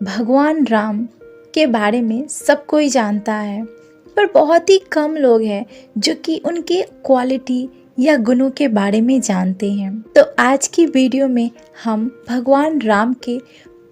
भगवान राम के बारे में सब कोई जानता है, पर बहुत ही कम लोग हैं जो कि उनके क्वालिटी या गुणों के बारे में जानते हैं। तो आज की वीडियो में हम भगवान राम के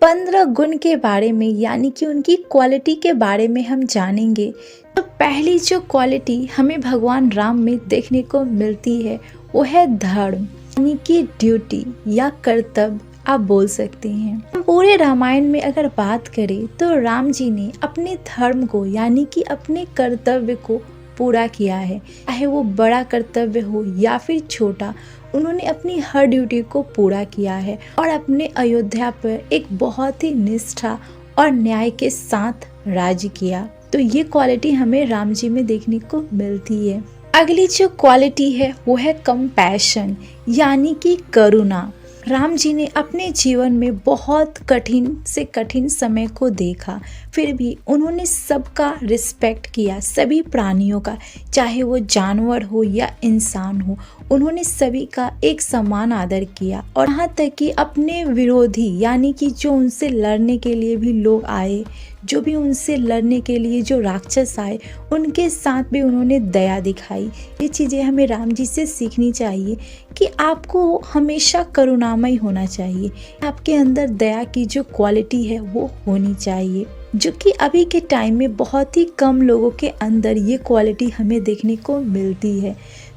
15 गुण के बारे में यानी कि उनकी क्वालिटी के बारे में हम जानेंगे। तो पहली जो क्वालिटी हमें भगवान राम में देखने को मिलती है वो है धर्म, यानी कि ड्यूटी या कर्तव्य आप बोल सकते हैं। पूरे रामायण में अगर बात करें तो राम जी ने अपने धर्म को यानी कि अपने कर्तव्य को पूरा किया है, चाहे वो बड़ा कर्तव्य हो या फिर छोटा। उन्होंने अपनी हर ड्यूटी को पूरा किया है और अपने अयोध्या पर एक बहुत ही निष्ठा और न्याय के साथ राज किया। तो ये क्वालिटी हमें राम जी में देखने को मिलती है। अगली जो क्वालिटी है वो है कंपैशन यानी कि करुणा। राम जी ने अपने जीवन में बहुत कठिन से कठिन समय को देखा, फिर भी उन्होंने सबका रिस्पेक्ट किया, सभी प्राणियों का, चाहे वो जानवर हो या इंसान हो, उन्होंने सभी का एक समान आदर किया। और यहाँ तक कि अपने विरोधी यानी कि जो उनसे लड़ने के लिए भी लोग आए, जो भी उनसे लड़ने के लिए जो राक्षस आए, उनके साथ भी उन्होंने दया दिखाई। ये चीज़ें हमें राम जी से सीखनी चाहिए कि आपको हमेशा करुणामय होना चाहिए, आपके अंदर दया की जो क्वालिटी है वो होनी चाहिए, जो कि अभी के टाइम में बहुत ही कम लोगों के अंदर ये क्वालिटी हमें देखने को मिलती है।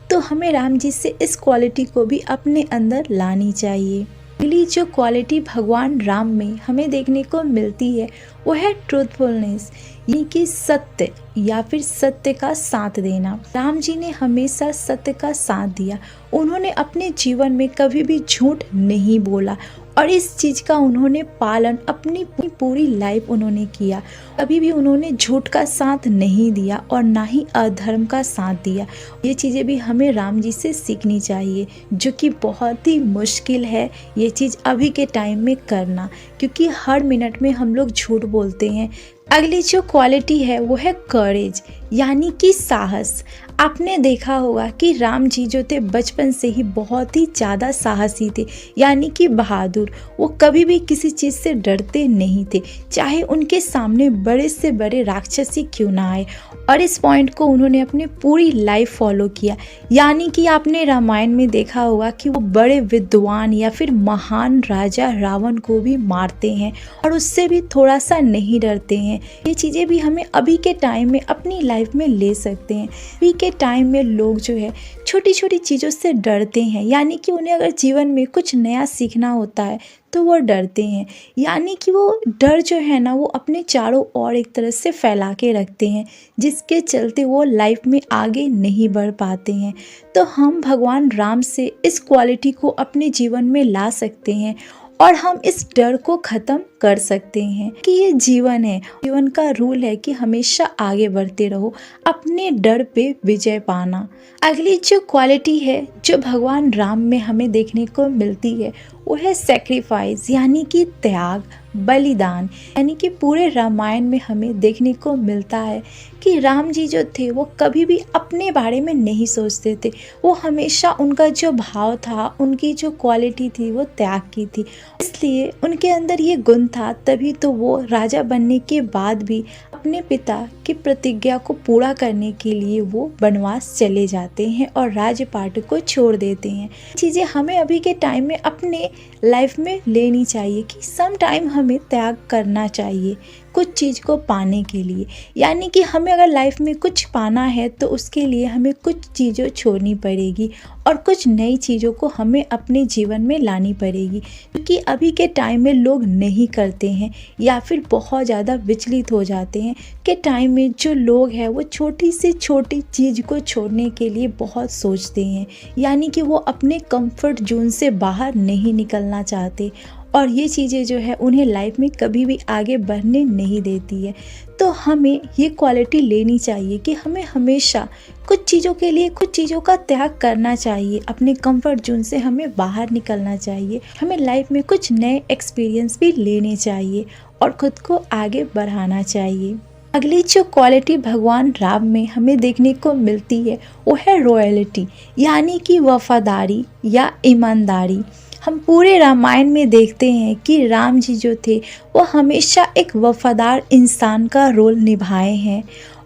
तो हमें राम जी से इस क्वालिटी को भी अपने अंदर लानी चाहिए। अगली जो क्वालिटी भगवान राम में हमें देखने को मिलती है वो है ट्रूथफुलनेस, यानी कि सत्य या फिर सत्य का साथ देना। राम जी ने हमेशा सत्य का साथ दिया। उन्होंने अपने जीवन में कभी भी झूठ नहीं बोला और इस चीज़ का उन्होंने पालन अपनी पूरी लाइफ उन्होंने किया। कभी भी उन्होंने झूठ का साथ नहीं दिया और ना ही अधर्म का साथ दिया। ये चीज़ें भी हमें राम जी से सीखनी चाहिए, जो कि बहुत ही मुश्किल है ये चीज़ अभी के टाइम में करना, क्योंकि हर मिनट में हम लोग झूठ बोलते हैं। अगली जो क्वालिटी है वो है करेज यानी कि साहस। आपने देखा होगा कि राम जी जो थे बचपन से ही बहुत ही ज़्यादा साहसी थे, यानी कि बहादुर। वो कभी भी किसी चीज़ से डरते नहीं थे, चाहे उनके सामने बड़े से बड़े राक्षस ही क्यों ना आए। और इस पॉइंट को उन्होंने अपनी पूरी लाइफ फॉलो किया। यानी कि आपने रामायण में देखा होगा कि वो बड़े विद्वान या फिर महान राजा रावण को भी मारते हैं और उससे भी थोड़ा सा नहीं डरते हैं। ये चीज़ें भी हमें अभी के टाइम में अपनी लाइफ में ले सकते हैं। अभी के टाइम में लोग जो है छोटी छोटी चीज़ों से डरते हैं, यानी कि उन्हें अगर जीवन में कुछ नया सीखना होता है तो वो डरते हैं, यानी कि वो डर जो है ना वो अपने चारों ओर एक तरह से फैला के रखते हैं, जिसके चलते वो लाइफ में आगे नहीं बढ़ पाते हैं। तो हम भगवान राम से इस क्वालिटी को अपने जीवन में ला सकते हैं और हम इस डर को ख़त्म कर सकते हैं कि ये जीवन है, जीवन का रूल है कि हमेशा आगे बढ़ते रहो, अपने डर पे विजय पाना। अगली जो क्वालिटी है जो भगवान राम में हमें देखने को मिलती है वो है सेक्रीफाइस यानी कि त्याग, बलिदान। यानी कि पूरे रामायण में हमें देखने को मिलता है कि राम जी जो थे वो कभी भी अपने बारे में नहीं सोचते थे। वो हमेशा उनका जो भाव था, उनकी जो क्वालिटी थी वो त्याग की थी, इसलिए उनके अंदर ये गुण था। तभी तो वो राजा बनने के बाद भी अपने पिता की प्रतिज्ञा को पूरा करने के लिए वो वनवास चले जाते हैं और राजपाट को छोड़ देते हैं। चीज़ें हमें अभी के टाइम में अपने लाइफ में लेनी चाहिए कि सम टाइम हमें त्याग करना चाहिए कुछ चीज़ को पाने के लिए। यानी कि हमें अगर लाइफ में कुछ पाना है तो उसके लिए हमें कुछ चीज़ें छोड़नी पड़ेगी और कुछ नई चीज़ों को हमें अपने जीवन में लानी पड़ेगी, क्योंकि अभी के टाइम में लोग नहीं करते हैं या फिर बहुत ज़्यादा विचलित हो जाते हैं। के टाइम में जो लोग हैं वो छोटी से छोटी चीज़ को छोड़ने के लिए बहुत सोचते हैं, यानी कि वो अपने कंफर्ट जोन से बाहर नहीं निकलना चाहते और ये चीज़ें जो है उन्हें लाइफ में कभी भी आगे बढ़ने नहीं देती है। तो हमें ये क्वालिटी लेनी चाहिए कि हमें हमेशा कुछ चीज़ों के लिए कुछ चीज़ों का त्याग करना चाहिए, अपने कंफर्ट जोन से हमें बाहर निकलना चाहिए, हमें लाइफ में कुछ नए एक्सपीरियंस भी लेने चाहिए और खुद को आगे बढ़ाना चाहिए। अगली जो क्वालिटी भगवान राम में हमें देखने को मिलती है वो है रॉयल्टी, यानी कि वफादारी या ईमानदारी। हम पूरे रामायण में देखते हैं कि राम जी जो थे वो हमेशा एक वफादार इंसान का रोल निभाए हैं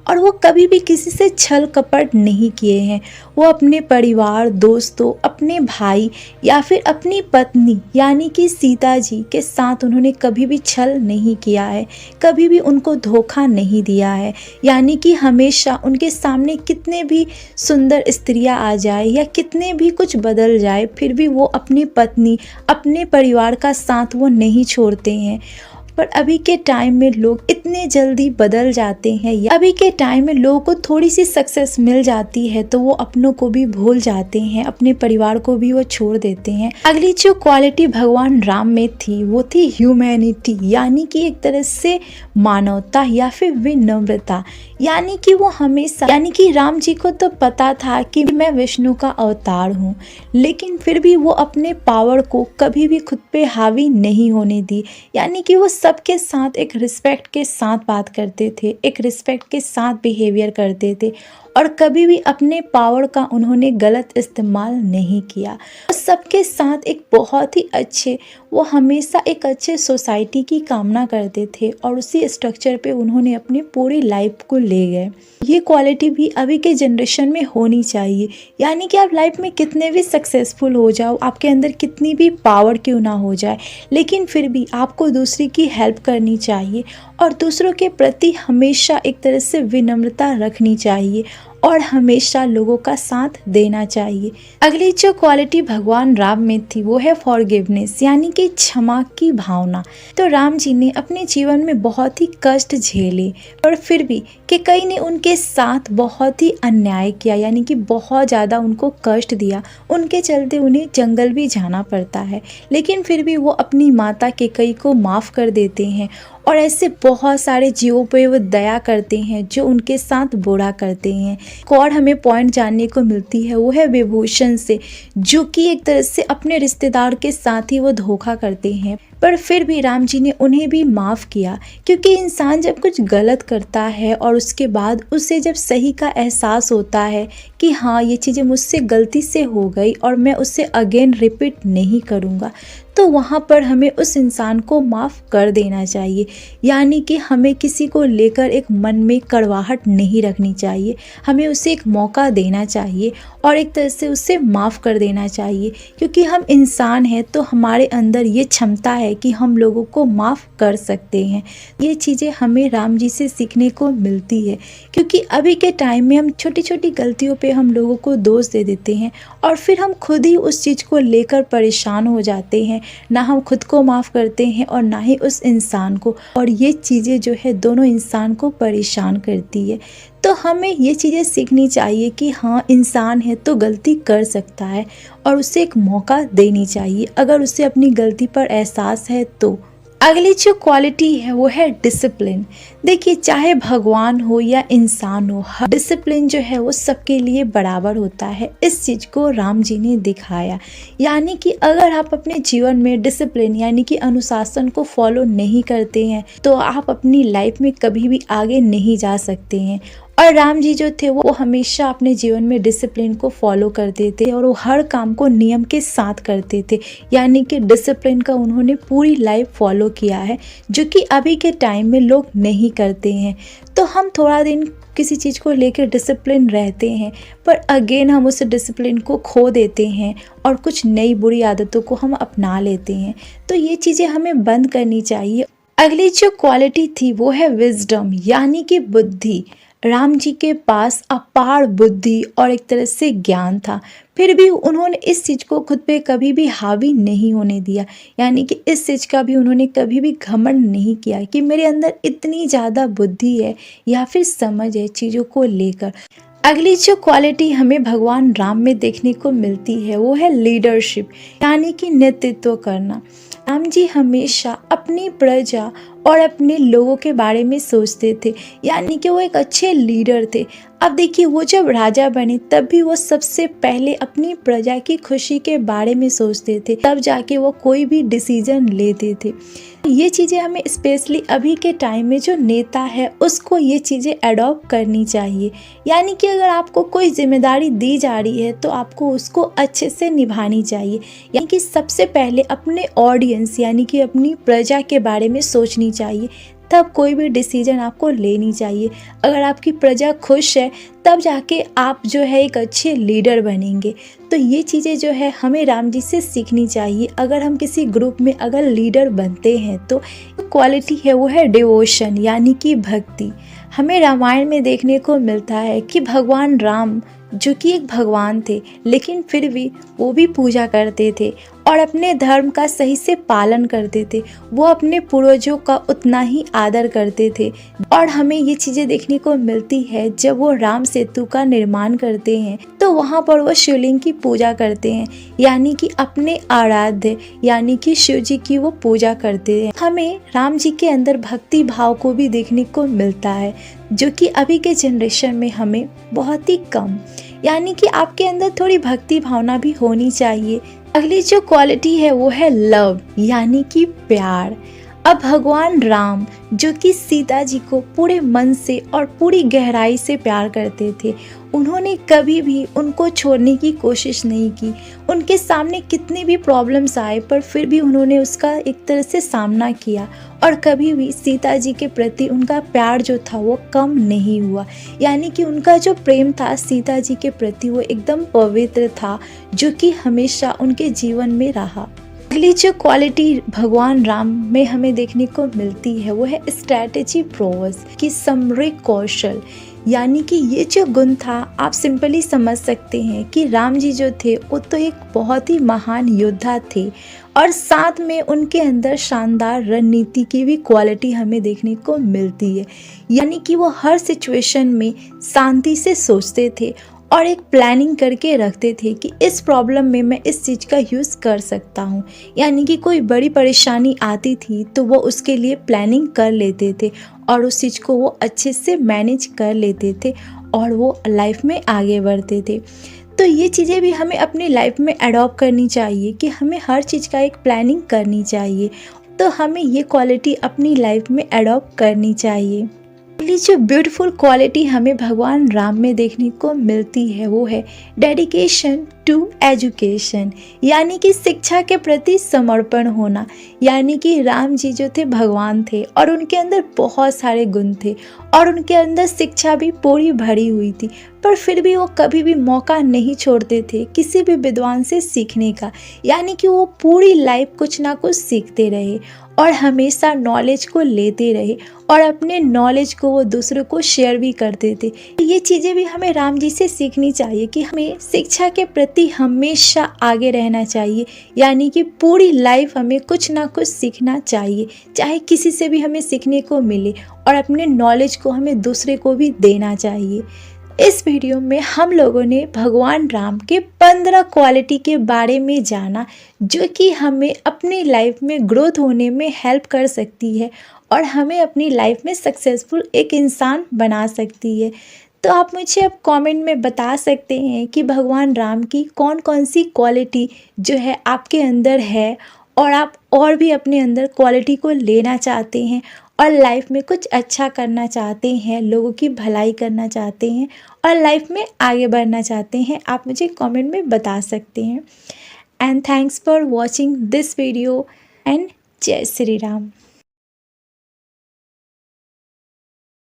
और वो कभी भी किसी से छल कपट नहीं किए हैं। वो अपने परिवार, दोस्तों, अपने भाई या फिर अपनी पत्नी यानी कि सीता जी के साथ उन्होंने कभी भी छल नहीं किया है, कभी भी उनको धोखा नहीं दिया है। यानी कि हमेशा उनके सामने कितने भी सुंदर स्त्रियां आ जाए या कितने भी कुछ बदल जाए, फिर भी वो अपनी पत्नी, अपने परिवार का साथ वो नहीं छोड़ते हैं। पर अभी के टाइम में लोग इतने जल्दी बदल जाते हैं, या अभी के टाइम में लोगों को थोड़ी सी सक्सेस मिल जाती है तो वो अपनों को भी भूल जाते हैं, अपने परिवार को भी वो छोड़ देते हैं। अगली जो क्वालिटी भगवान राम में थी वो थी ह्यूमैनिटी, यानी कि एक तरह से मानवता या फिर विनम्रता। यानी कि वो हमेशा, यानी कि राम जी को तो पता था कि मैं विष्णु का अवतार हूँ, लेकिन फिर भी वो अपने पावर को कभी भी खुद पे हावी नहीं होने दी। यानी कि वो सबके साथ एक रिस्पेक्ट के साथ बात करते थे, एक रिस्पेक्ट के साथ बिहेवियर करते थे और कभी भी अपने पावर का उन्होंने गलत इस्तेमाल नहीं किया। और सबके साथ एक बहुत ही अच्छे, वो हमेशा एक अच्छे सोसाइटी की कामना करते थे और उसी स्ट्रक्चर पे उन्होंने अपनी पूरी लाइफ को ले गए। ये क्वालिटी भी अभी के जनरेशन में होनी चाहिए। यानी कि आप लाइफ में कितने भी सक्सेसफुल हो जाओ, आपके अंदर कितनी भी पावर क्यों ना हो जाए, लेकिन फिर भी आपको दूसरे की हेल्प करनी चाहिए और दूसरों के प्रति हमेशा एक तरह से विनम्रता रखनी चाहिए और हमेशा लोगों का साथ देना चाहिए। अगली जो क्वालिटी भगवान राम में थी वो है फॉरगिवनेस, यानी कि क्षमा की भावना। तो राम जी ने अपने जीवन में बहुत ही कष्ट झेले और फिर भी कि कई ने उनके साथ बहुत ही अन्याय किया, यानी कि बहुत ज़्यादा उनको कष्ट दिया, उनके चलते उन्हें जंगल भी जाना पड़ता है, लेकिन फिर भी वो अपनी माता कैकेयी को माफ़ कर देते हैं और ऐसे बहुत सारे जीवों पे वो दया करते हैं जो उनके साथ बुरा करते हैं। एक और हमें पॉइंट जानने को मिलती है वो है विभूषण से, जो कि एक तरह से अपने रिश्तेदार के साथ ही वो धोखा करते हैं, पर फिर भी राम जी ने उन्हें भी माफ़ किया। क्योंकि इंसान जब कुछ गलत करता है और उसके बाद उसे जब सही का एहसास होता है कि हाँ ये चीज़ें मुझसे गलती से हो गई और मैं उसे अगेन रिपीट नहीं करूँगा, तो वहाँ पर हमें उस इंसान को माफ़ कर देना चाहिए। यानी कि हमें किसी को लेकर एक मन में कड़वाहट नहीं रखनी चाहिए, हमें उसे एक मौका देना चाहिए और एक तरह से उसे माफ़ कर देना चाहिए। क्योंकि हम इंसान हैं तो हमारे अंदर ये क्षमता है कि हम लोगों को माफ़ कर सकते हैं। ये चीज़ें हमें राम जी से सीखने को मिलती है, क्योंकि अभी के टाइम में हम छोटी छोटी गलतियों पे हम लोगों को दोष दे देते हैं और फिर हम खुद ही उस चीज़ को लेकर परेशान हो जाते हैं। ना हम खुद को माफ़ करते हैं और ना ही उस इंसान को, और ये चीज़ें जो है दोनों इंसान को परेशान करती है। तो हमें ये चीज़ें सीखनी चाहिए कि हाँ इंसान है तो गलती कर सकता है और उसे एक मौका देनी चाहिए अगर उसे अपनी गलती पर एहसास है तो। अगली जो क्वालिटी है वो है डिसिप्लिन। देखिए चाहे भगवान हो या इंसान हो, डिसिप्लिन जो है वो सबके लिए बराबर होता है। इस चीज़ को राम जी ने दिखाया। यानी कि अगर आप अपने जीवन में डिसिप्लिन यानी कि अनुशासन को फॉलो नहीं करते हैं तो आप अपनी लाइफ में कभी भी आगे नहीं जा सकते हैं। और राम जी जो थे वो हमेशा अपने जीवन में डिसिप्लिन को फॉलो करते थे और वो हर काम को नियम के साथ करते थे। यानी कि डिसिप्लिन का उन्होंने पूरी लाइफ फॉलो किया है, जो कि अभी के टाइम में लोग नहीं करते हैं। तो हम थोड़ा दिन किसी चीज़ को लेकर डिसिप्लिन रहते हैं पर अगेन हम उस डिसिप्लिन को खो देते हैं और कुछ नई बुरी आदतों को हम अपना लेते हैं। तो ये चीज़ें हमें बंद करनी चाहिए। अगली जो क्वालिटी थी वो है विजडम, यानी कि बुद्धि। राम जी के पास अपार बुद्धि और एक तरह से ज्ञान था, फिर भी उन्होंने इस चीज़ को खुद पे कभी भी हावी नहीं होने दिया। यानी कि इस चीज़ का भी उन्होंने कभी भी घमंड नहीं किया कि मेरे अंदर इतनी ज़्यादा बुद्धि है या फिर समझ है चीज़ों को लेकर। अगली जो क्वालिटी हमें भगवान राम में देखने को मिलती है वो है लीडरशिप, यानी कि नेतृत्व करना। राम जी हमेशा अपनी प्रजा और अपने लोगों के बारे में सोचते थे, यानी कि वो एक अच्छे लीडर थे। अब देखिए, वो जब राजा बने तब भी वो सबसे पहले अपनी प्रजा की खुशी के बारे में सोचते थे, तब जाके वो कोई भी डिसीजन लेते थे। ये चीज़ें हमें स्पेशली अभी के टाइम में जो नेता है उसको ये चीज़ें अडॉप्ट करनी चाहिए। यानी कि अगर आपको कोई जिम्मेदारी दी जा रही है तो आपको उसको अच्छे से निभानी चाहिए। यानी कि सबसे पहले अपने ऑडियंस यानी कि अपनी प्रजा के बारे में सोचनी चाहिए, तब कोई भी डिसीजन आपको लेनी चाहिए। अगर आपकी प्रजा खुश है तब जाके आप जो है एक अच्छे लीडर बनेंगे। तो ये चीज़ें जो है हमें राम जी से सीखनी चाहिए। अगर हम किसी ग्रुप में अगर लीडर बनते हैं तो क्वालिटी है वो है डिवोशन यानी कि भक्ति। हमें रामायण में देखने को मिलता है कि भगवान राम जो कि एक भगवान थे, लेकिन फिर भी वो भी पूजा करते थे और अपने धर्म का सही से पालन करते थे। वो अपने पूर्वजों का उतना ही आदर करते थे। और हमें ये चीज़ें देखने को मिलती है जब वो राम सेतु का निर्माण करते हैं तो वहाँ पर वो शिवलिंग की पूजा करते हैं, यानी कि अपने आराध्य यानी कि शिव जी की वो पूजा करते हैं। हमें राम जी के अंदर भक्ति भाव को भी देखने को मिलता है, जो कि अभी के जनरेशन में हमें बहुत ही कम। यानी कि आपके अंदर थोड़ी भक्ति भावना भी होनी चाहिए। अगली जो क्वालिटी है वो है लव यानी कि प्यार। अब भगवान राम जो कि सीता जी को पूरे मन से और पूरी गहराई से प्यार करते थे, उन्होंने कभी भी उनको छोड़ने की कोशिश नहीं की। उनके सामने कितनी भी प्रॉब्लम्स आए पर फिर भी उन्होंने उसका एक तरह से सामना किया और कभी भी सीता जी के प्रति उनका प्यार जो था वो कम नहीं हुआ। यानी कि उनका जो प्रेम था सीता जी के प्रति वो एकदम पवित्र था, जो कि हमेशा उनके जीवन में रहा। अगली जो क्वालिटी भगवान राम में हमें देखने को मिलती है वो है स्ट्रैटेजी प्रोवस की सामरिक कौशल। यानी कि ये जो गुण था आप सिंपली समझ सकते हैं कि राम जी जो थे वो तो एक बहुत ही महान योद्धा थे और साथ में उनके अंदर शानदार रणनीति की भी क्वालिटी हमें देखने को मिलती है। यानी कि वो हर सिचुएशन में शांति से सोचते थे और एक प्लानिंग करके रखते थे कि इस प्रॉब्लम में मैं इस चीज़ का यूज़ कर सकता हूँ। यानी कि कोई बड़ी परेशानी आती थी तो वो उसके लिए प्लानिंग कर लेते थे और उस चीज़ को वो अच्छे से मैनेज कर लेते थे और वो लाइफ में आगे बढ़ते थे। तो ये चीज़ें भी हमें अपनी लाइफ में अडॉप्ट करनी चाहिए कि हमें हर चीज़ का एक प्लानिंग करनी चाहिए। तो हमें ये क्वालिटी अपनी लाइफ में अडॉप्ट करनी चाहिए। अगली जो ब्यूटीफुल क्वालिटी हमें भगवान राम में देखने को मिलती है वो है डेडिकेशन टू एजुकेशन, यानी कि शिक्षा के प्रति समर्पण होना। यानी कि राम जी जो थे भगवान थे और उनके अंदर बहुत सारे गुण थे और उनके अंदर शिक्षा भी पूरी भरी हुई थी, पर फिर भी वो कभी भी मौका नहीं छोड़ते थे किसी भी विद्वान से सीखने का। यानी कि वो पूरी लाइफ कुछ ना कुछ सीखते रहे और हमेशा नॉलेज को लेते रहे और अपने नॉलेज को वो दूसरों को शेयर भी करते थे। ये चीज़ें भी हमें राम जी से सीखनी चाहिए कि हमें शिक्षा के प्रति हमेशा आगे रहना चाहिए। यानी कि पूरी लाइफ हमें कुछ ना कुछ सीखना चाहिए, चाहे किसी से भी हमें सीखने को मिले और अपने नॉलेज को हमें दूसरे को भी देना चाहिए। इस वीडियो में हम लोगों ने भगवान राम के 15 क्वालिटी के बारे में जाना, जो कि हमें अपनी लाइफ में ग्रोथ होने में हेल्प कर सकती है और हमें अपनी लाइफ में सक्सेसफुल एक इंसान बना सकती है। तो आप मुझे अब कमेंट में बता सकते हैं कि भगवान राम की कौन कौन सी क्वालिटी जो है आपके अंदर है और आप और भी अपने अंदर क्वालिटी को लेना चाहते हैं और लाइफ में कुछ अच्छा करना चाहते हैं, लोगों की भलाई करना चाहते हैं और लाइफ में आगे बढ़ना चाहते हैं। आप मुझे कमेंट में बता सकते हैं। And thanks for watching this video and जय श्री राम।